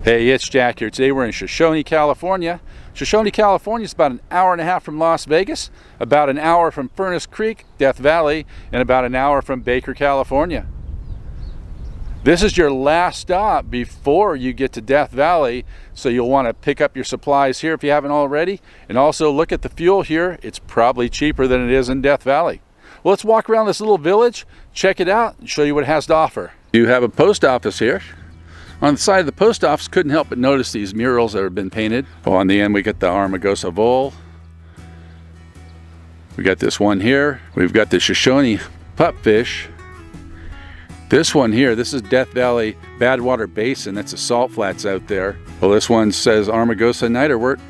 Hey, it's Jack here. Today we're in Shoshone, California. Shoshone, California is about an hour and a half from Las Vegas, about an hour from Furnace Creek, Death Valley, and about an hour from Baker, California. This is your last stop before you get to Death Valley, so you'll want to pick up your supplies here if you haven't already, and also look at the fuel here. It's probably cheaper than it is in Death Valley. Well, let's walk around this little village, check it out, and show you what it has to offer. You have a post office here. On the side of the post office, couldn't help but notice these murals that have been painted. Well, on the end we got the Armagosa vole. We got this one here. We've got the Shoshone pupfish. This one here, this is Death Valley Badwater Basin. That's the salt flats out there. Well, this one says Armagosa niterwort.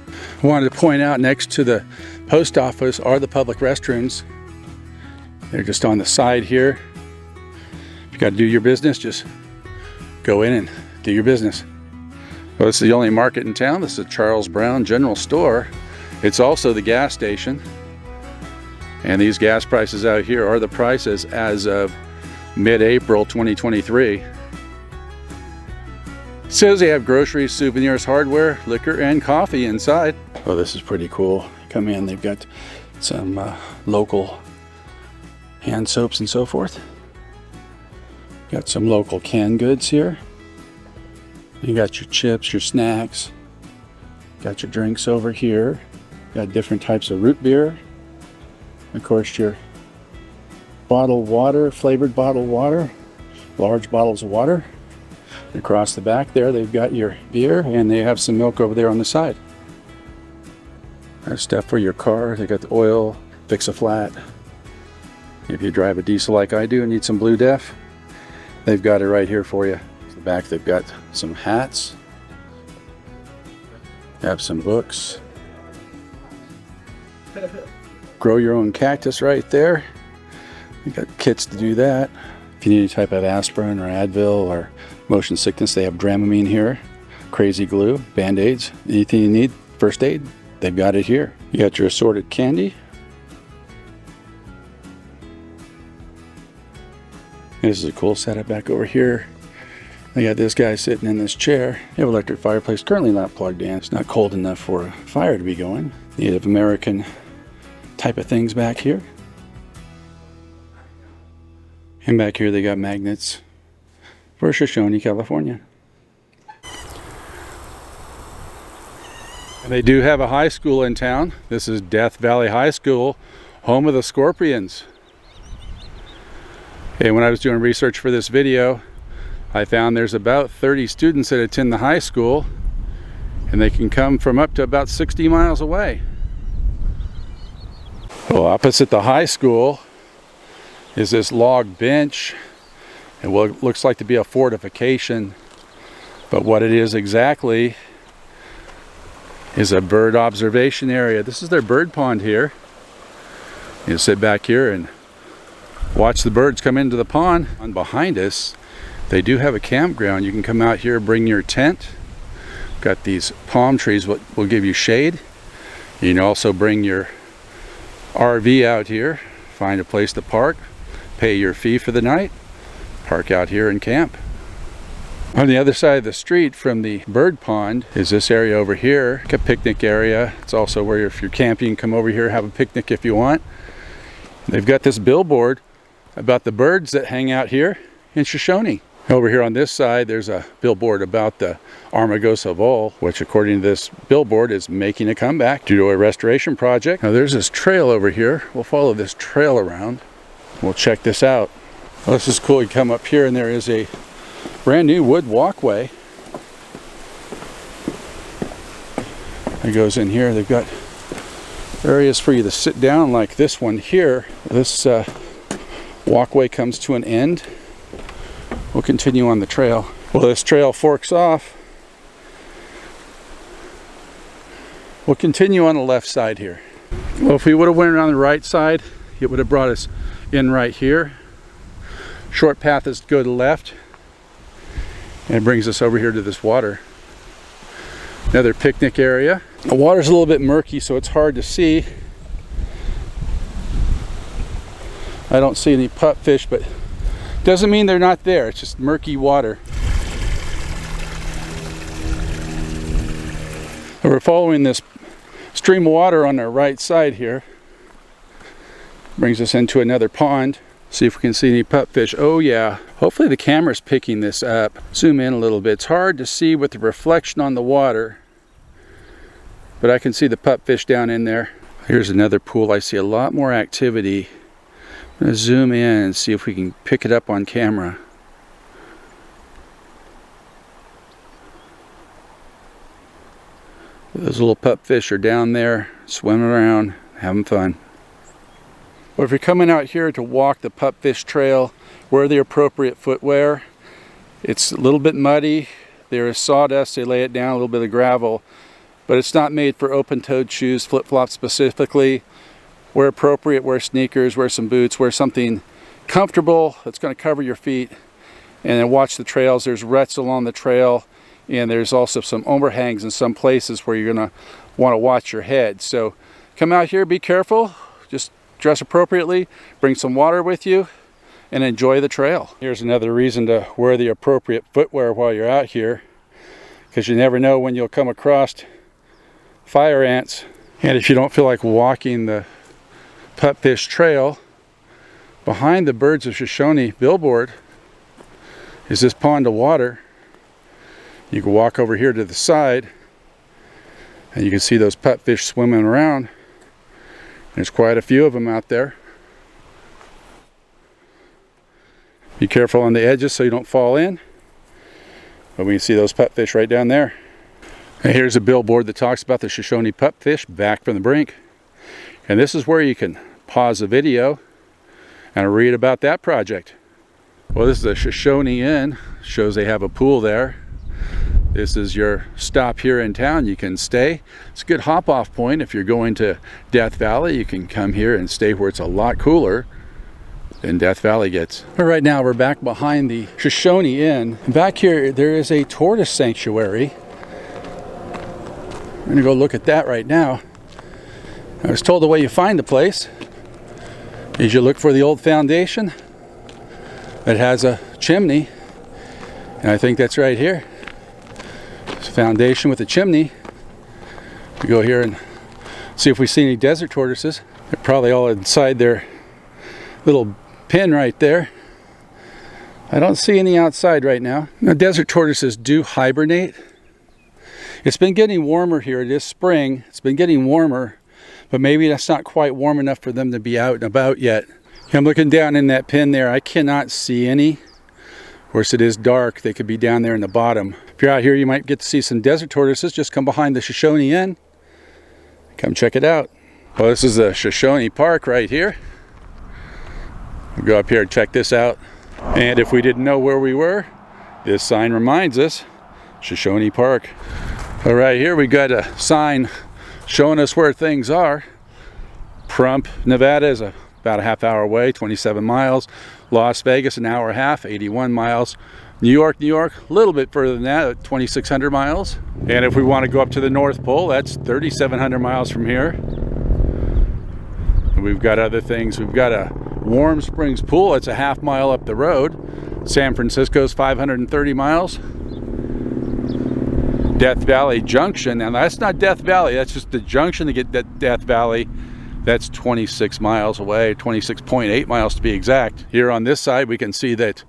I wanted to point out next to the post office are the public restrooms. They're just on the side here. If you got to do your business, just go in and do your business. Well, this is the only market in town. This is a Charles Brown General Store. It's also the gas station. And these gas prices out here are the prices as of mid-April 2023. It says they have groceries, souvenirs, hardware, liquor, and coffee inside. Oh, this is pretty cool. Come in, they've got some local hand soaps and so forth. Got some local canned goods here. You got your chips, your snacks. Got your drinks over here. Got different types of root beer. Of course, your bottled water, flavored bottled water, large bottles of water. Across the back there, they've got your beer, and they have some milk over there on the side. There's stuff for your car. They got the oil, Fix-A-Flat. If you drive a diesel like I do and need some Blue Def, they've got it right here for you. In the back, they've got some hats. They have some books. Grow your own cactus right there. You got kits to do that. If you need any type of aspirin or Advil or motion sickness, they have Dramamine here. Crazy glue, Band-Aids, anything you need, first aid, they've got it here. You got your assorted candy. This is a cool setup back over here. I got this guy sitting in this chair. You have an electric fireplace, currently not plugged in. It's not cold enough for a fire to be going. Native American type of things back here. And back here they got magnets for Shoshone, California. And they do have a high school in town. This is Death Valley High School, home of the Scorpions. And when I was doing research for this video, I found there's about 30 students that attend the high school, and they can come from up to about 60 miles away. Well, opposite the high school is this log bench, and what looks like to be a fortification, but what it is exactly is a bird observation area. This is their bird pond here. You sit back here and watch the birds come into the pond. And behind us, they do have a campground. You can come out here, bring your tent. Got these palm trees that will give you shade. You can also bring your RV out here, find a place to park, pay your fee for the night, park out here and camp. On the other side of the street from the bird pond is this area over here, like a picnic area. It's also where if you're camping, you can come over here, have a picnic if you want. They've got this billboard about the birds that hang out here in Shoshone. Over here on this side, there's a billboard about the Armagosa vole, which according to this billboard is making a comeback due to a restoration project. Now there's this trail over here. We'll follow this trail around. We'll check this out. Well, this is cool. You come up here and there is a brand new wood walkway that goes in here. They've got areas for you to sit down like this one here. This walkway comes to an end. We'll continue on the trail. Well, this trail forks off. We'll continue on the left side here. Well, if we would have went around the right side, it would have brought us in right here. Short path is to go to the left, and it brings us over here to this water. Another picnic area. The water's a little bit murky, so it's hard to see. I don't see any pupfish, but doesn't mean they're not there. It's just murky water. We're following this stream of water on our right side here. Brings us into another pond. See if we can see any pupfish. Oh yeah, hopefully the camera's picking this up. Zoom in a little bit. It's hard to see with the reflection on the water, but I can see the pupfish down in there. Here's another pool. I see a lot more activity. I'm going to zoom in and see if we can pick it up on camera. Those little pupfish are down there swimming around, having fun. Well, if you're coming out here to walk the pupfish trail, wear the appropriate footwear. It's a little bit muddy. There is sawdust. They lay it down, a little bit of gravel, but it's not made for open-toed shoes, flip-flops specifically. Wear appropriate, wear sneakers, wear some boots, wear something comfortable that's going to cover your feet, and then watch the trails. There's ruts along the trail, and there's also some overhangs in some places where you're going to want to watch your head. So come out here, be careful, just dress appropriately, bring some water with you, and enjoy the trail. Here's another reason to wear the appropriate footwear while you're out here, because you never know when you'll come across fire ants. And if you don't feel like walking the pupfish trail, behind the Birds of Shoshone billboard is this pond of water. You can walk over here to the side and you can see those pupfish swimming around. There's quite a few of them out there. Be careful on the edges so you don't fall in. But we can see those pupfish right down there. And here's a billboard that talks about the Shoshone pupfish back from the brink. And this is where you can pause the video and read about that project. Well, this is the Shoshone Inn. Shows they have a pool there. This is your stop here in town. You can stay. It's a good hop-off point. If you're going to Death Valley, you can come here and stay where it's a lot cooler than Death Valley gets. But right now we're back behind the Shoshone Inn. Back here there is a tortoise sanctuary. I'm gonna go look at that right now. I was told the way you find the place is you look for the old foundation that has a chimney, and I think that's right here. It's a foundation with a chimney. We go here and see if we see any desert tortoises. They're probably all inside their little pen right there. I don't see any outside right now. Now, desert tortoises do hibernate. It's been getting warmer here. It is spring. It's been getting warmer, but maybe that's not quite warm enough for them to be out and about yet. I'm looking down in that pen there. I cannot see any. Of course, it is dark. They could be down there in the bottom. If you're out here, you might get to see some desert tortoises. Just come behind the Shoshone Inn. Come check it out. Well, this is the Shoshone Park right here. We'll go up here and check this out. And if we didn't know where we were, this sign reminds us, Shoshone Park. All right, here we got a sign showing us where things are. Prump, Nevada is about a half hour away, 27 miles. Las Vegas, an hour and a half, 81 miles. New York, a little bit further than that, 2,600 miles. And if we want to go up to the North Pole, that's 3,700 miles from here. And we've got other things. We've got a Warm Springs Pool. It's a half mile up the road. San Francisco's 530 miles. Death Valley Junction. Now that's not Death Valley. That's just the junction to get to Death Valley. That's 26 miles away, 26.8 miles to be exact. Here on this side, we can see that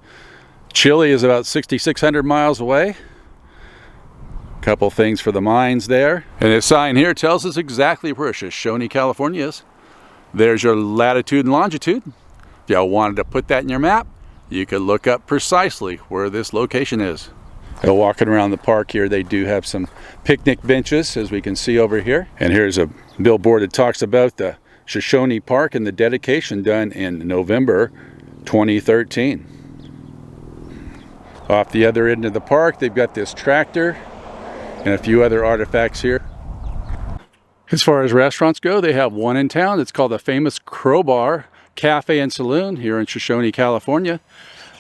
Chile is about 6,600 miles away. A couple things for the mines there. And this sign here tells us exactly where Shoshone, California is. There's your latitude and longitude. If y'all wanted to put that in your map, you could look up precisely where this location is. And walking around the park here, they do have some picnic benches, as we can see over here. And here's a billboard that talks about the Shoshone Park and the dedication done in November 2013. Off the other end of the park, they've got this tractor and a few other artifacts here. As far as restaurants go, they have one in town. It's called the famous Crowbar Cafe and Saloon here in Shoshone, California.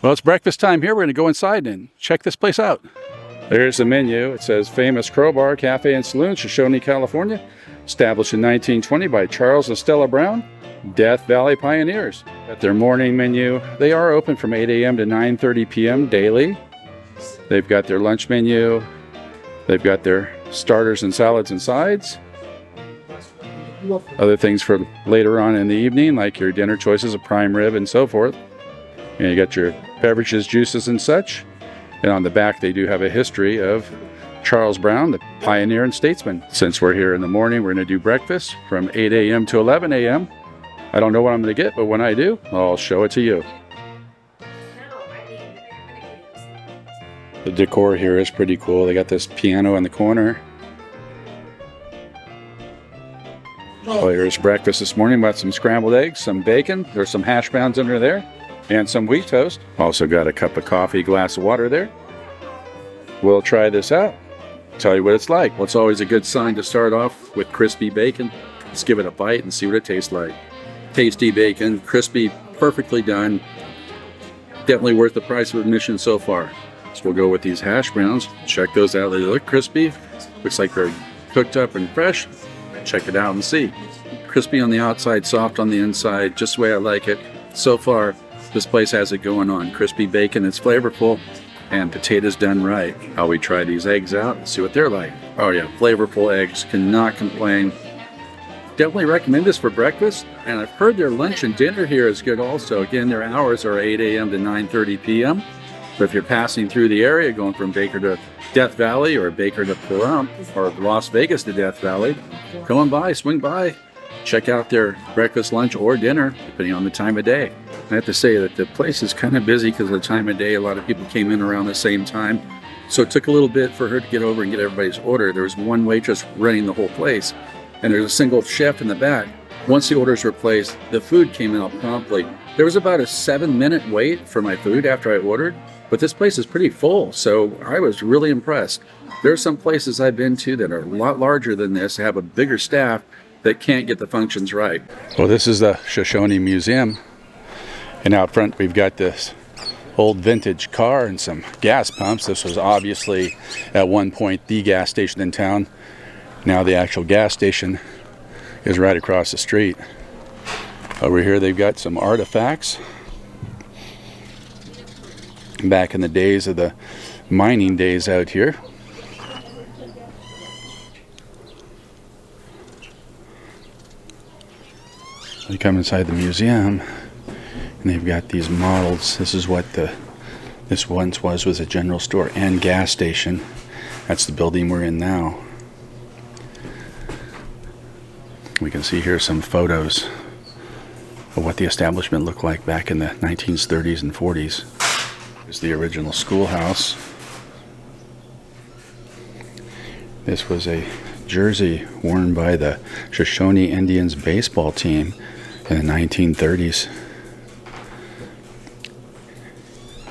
Well, it's breakfast time here. We're going to go inside and check this place out. There's the menu. It says famous Crowbar Cafe and Saloon, Shoshone, California. Established in 1920 by Charles and Stella Brown, Death Valley pioneers. At their morning menu, they are open from 8 a.m. to 9:30 p.m. daily. They've got their lunch menu. They've got their starters and salads and sides. Other things for later on in the evening, like your dinner choices of prime rib and so forth. And you got your beverages, juices, and such. And on the back, they do have a history of Charles Brown, the pioneer and statesman. Since we're here in the morning, we're going to do breakfast from 8 a.m. to 11 a.m. I don't know what I'm going to get, but when I do, I'll show it to you. The decor here is pretty cool. They got this piano in the corner. Oh, here's breakfast this morning. Got some scrambled eggs, some bacon. There's some hash browns under there, and some wheat toast. Also got a cup of coffee, glass of water there. We'll try this out. Tell you what it's like. Well, it's always a good sign to start off with crispy bacon. Let's give it a bite and see what it tastes like. Tasty bacon, crispy, perfectly done. Definitely worth the price of admission so far. So we'll go with these hash browns. Check those out. They look crispy. Looks like they're cooked up and fresh. Check it out and see. Crispy on the outside, soft on the inside, just the way I like it. So far, this place has it going on. Crispy bacon, it's flavorful, and potatoes done right. How we try these eggs out and see what they're like. Oh yeah, flavorful eggs, cannot complain. Definitely recommend this for breakfast, and I've heard their lunch and dinner here is good also. Again, their hours are 8 a.m. to 9:30 p.m. But if you're passing through the area, going from Baker to Death Valley or Baker to Pahrump or Las Vegas to Death Valley, come on by, swing by, check out their breakfast, lunch, or dinner, depending on the time of day. I have to say that the place is kind of busy because of the time of day. A lot of people came in around the same time. So it took a little bit for her to get over and get everybody's order. There was one waitress running the whole place, and there's a single chef in the back. Once the orders were placed, the food came out promptly. There was about a 7-minute wait for my food after I ordered, but this place is pretty full, so I was really impressed. There are some places I've been to that are a lot larger than this, have a bigger staff that can't get the functions right. Well, this is the Shoshone Museum, and out front we've got this old vintage car and some gas pumps. This was obviously at one point the gas station in town. Now the actual gas station is right across the street. Over here they've got some artifacts back in the days of the mining days out here. You come inside the museum and they've got these models. This is what this once was a general store and gas station. That's the building we're in now. We can see here some photos of what the establishment looked like back in the 1930s and 40s. Here's the original schoolhouse. This was a jersey worn by the Shoshone Indians baseball team in the 1930s.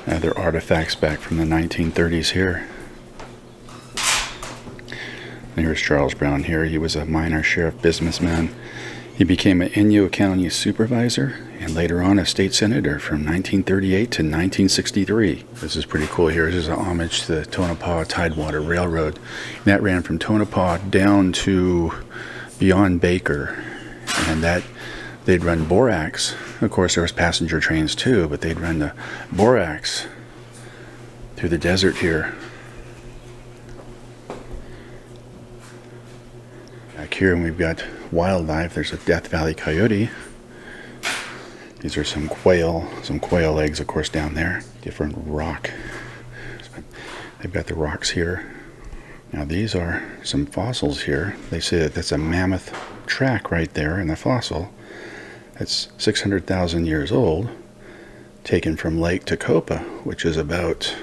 Other artifacts back from the 1930s here. And here's Charles Brown here. He was a minor sheriff businessman. He became an Inyo County supervisor and later on a state senator from 1938 to 1963. This is pretty cool here. This is an homage to the Tonopah Tidewater Railroad. And that ran from Tonopah down to beyond Baker. And that they'd run borax. Of course, there was passenger trains too, but they'd run the borax through the desert here. Back here, and we've got wildlife. There's a Death Valley coyote. These are some quail eggs, of course, down there. Different rock. They've got the rocks here. Now these are some fossils here. They say that that's a mammoth track right there in the fossil. It's 600,000 years old, taken from Lake Tecopa, which is about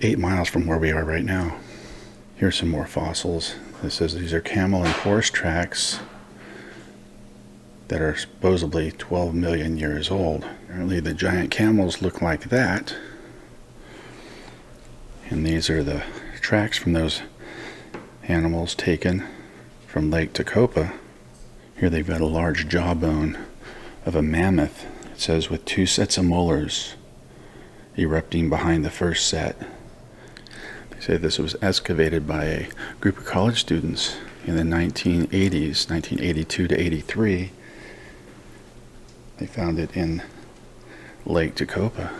8 miles from where we are right now. Here's some more fossils. It says these are camel and horse tracks that are supposedly 12 million years old. Apparently the giant camels look like that. And these are the tracks from those animals taken from Lake Tecopa. Here they've got a large jawbone of a mammoth. It says with 2 sets of molars erupting behind the first set. They say this was excavated by a group of college students in the 1980s, 1982 to 83. They found it in Lake Tecopa.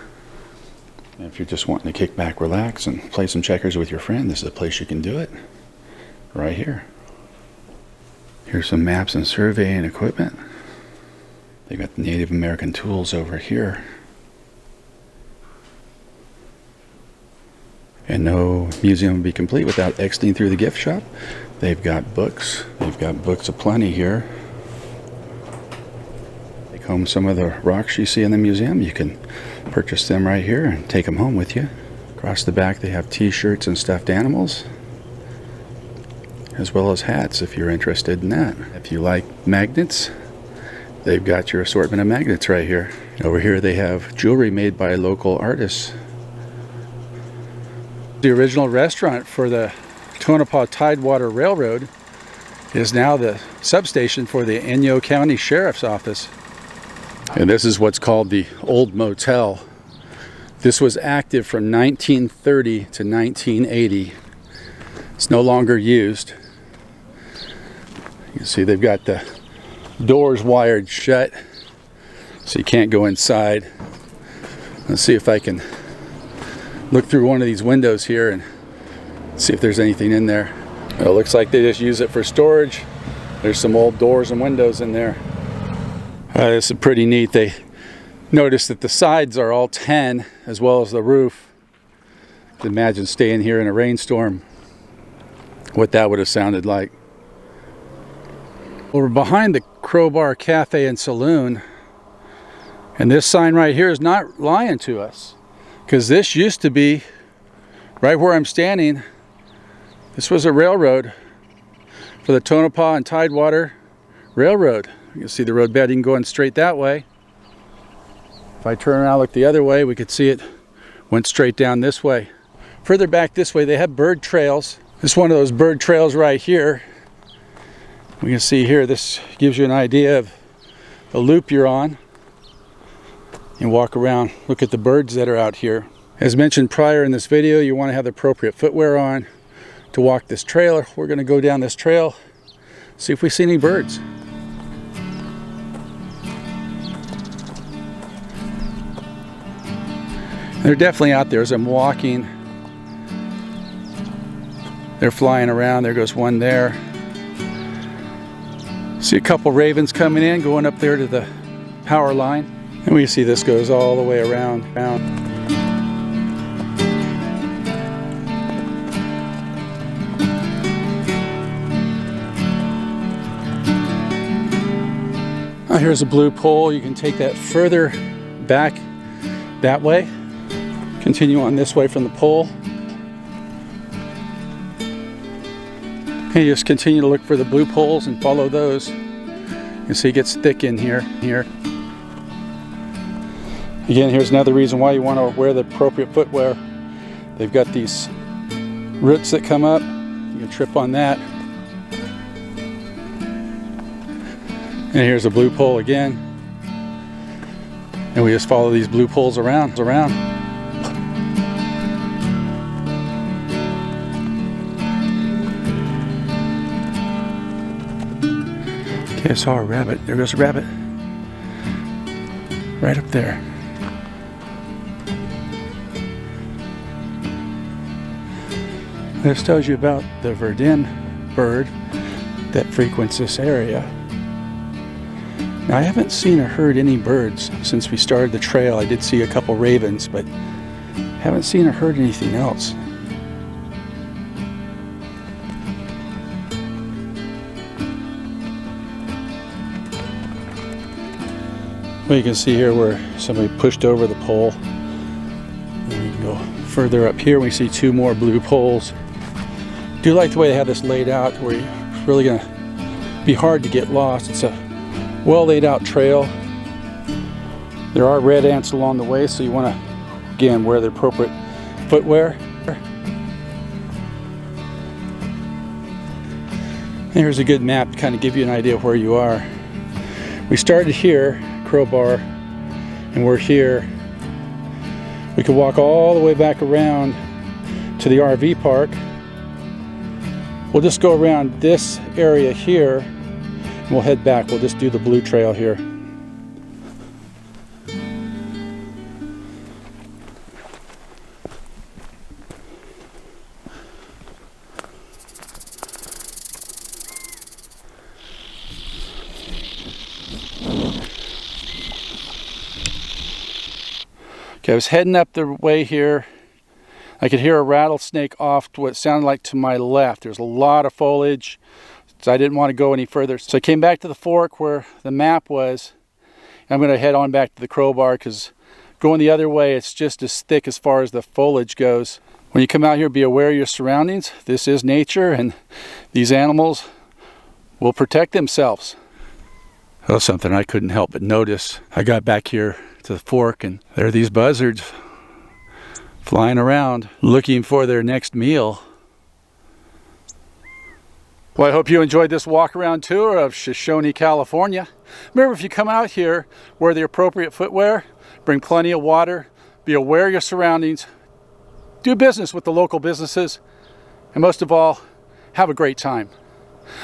And if you're just wanting to kick back, relax, and play some checkers with your friend, this is a place you can do it. right here. Here's some maps and surveying equipment. They got the Native American tools over here. And no museum would be complete without exiting through the gift shop. They've got books. They've got books aplenty here. Take home some of the rocks you see in the museum. You can purchase them right here and take them home with you. Across the back they have t-shirts and stuffed animals, as well as hats if you're interested in that. If you like magnets, they've got your assortment of magnets right here. Over here they have jewelry made by local artists. The original restaurant for the Tonopah Tidewater Railroad is now the substation for the Inyo County Sheriff's Office. And this is what's called the Old Motel. This was active from 1930 to 1980. It's no longer used. You can see they've got the doors wired shut, so you can't go inside. Let's see if I can look through one of these windows here and see if there's anything in there. It looks like they just use it for storage. There's some old doors and windows in there. This is pretty neat. They notice that the sides are all 10 as well as the roof. Imagine staying here in a rainstorm, what that would have sounded like. Well, we're behind the Crowbar Cafe and Saloon, and this sign right here is not lying to us, because this used to be right where I'm standing. This was a railroad for the Tonopah and Tidewater Railroad. You can see the road bedding going straight that way. If I turn around and look the other way, we could see it went straight down this way. Further back this way, they have bird trails. This is one of those bird trails right here. We can see here, this gives you an idea of the loop you're on. And walk around, look at the birds that are out here. As mentioned prior in this video, you want to have the appropriate footwear on to walk this trail. We're going to go down this trail, see if we see any birds. They're definitely out there as I'm walking. They're flying around. There goes one there. See a couple ravens coming in, going up there to the power line. And we see this goes all the way around. Now here's a blue pole. You can take that further back that way. Continue on this way from the pole. And you just continue to look for the blue poles and follow those. You see it gets thick in here. Again, here's another reason why you want to wear the appropriate footwear. They've got these roots that come up. You can trip on that. And here's a blue pole again. And we just follow these blue poles around. Okay, I saw a rabbit. There goes a rabbit. Right up there. This tells you about the verdin bird that frequents this area. Now, I haven't seen or heard any birds since we started the trail. I did see a couple ravens, but haven't seen or heard anything else. Well, you can see here where somebody pushed over the pole. And we can go further up here. We see two more blue poles. I do like the way they have this laid out, where it's really going to be hard to get lost. It's a well laid out trail. There are red ants along the way, so you want to, again, wear the appropriate footwear. And here's a good map to kind of give you an idea of where you are. We started here, Crowbar, and we're here. We could walk all the way back around to the RV park. We'll just go around this area here and we'll head back. We'll just do the blue trail here. Okay, I was heading up the way here. I could hear a rattlesnake off to what sounded like to my left. There's a lot of foliage, so I didn't want to go any further. So I came back to the fork where the map was. I'm going to head on back to the Crowbar because going the other way, it's just as thick as far as the foliage goes. When you come out here, be aware of your surroundings. This is nature, and these animals will protect themselves. That was something I couldn't help but notice. I got back here to the fork, and there are these buzzards flying around looking for their next meal. Well, I hope you enjoyed this walk-around tour of Shoshone, California. Remember, if you come out here, wear the appropriate footwear, bring plenty of water, be aware of your surroundings, do business with the local businesses, and most of all, have a great time.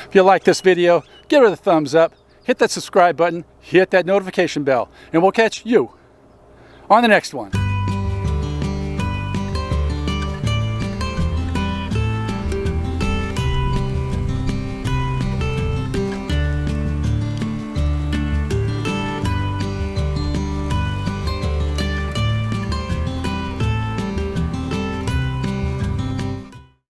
If you like this video, give it a thumbs up, hit that subscribe button, hit that notification bell, and we'll catch you on the next one.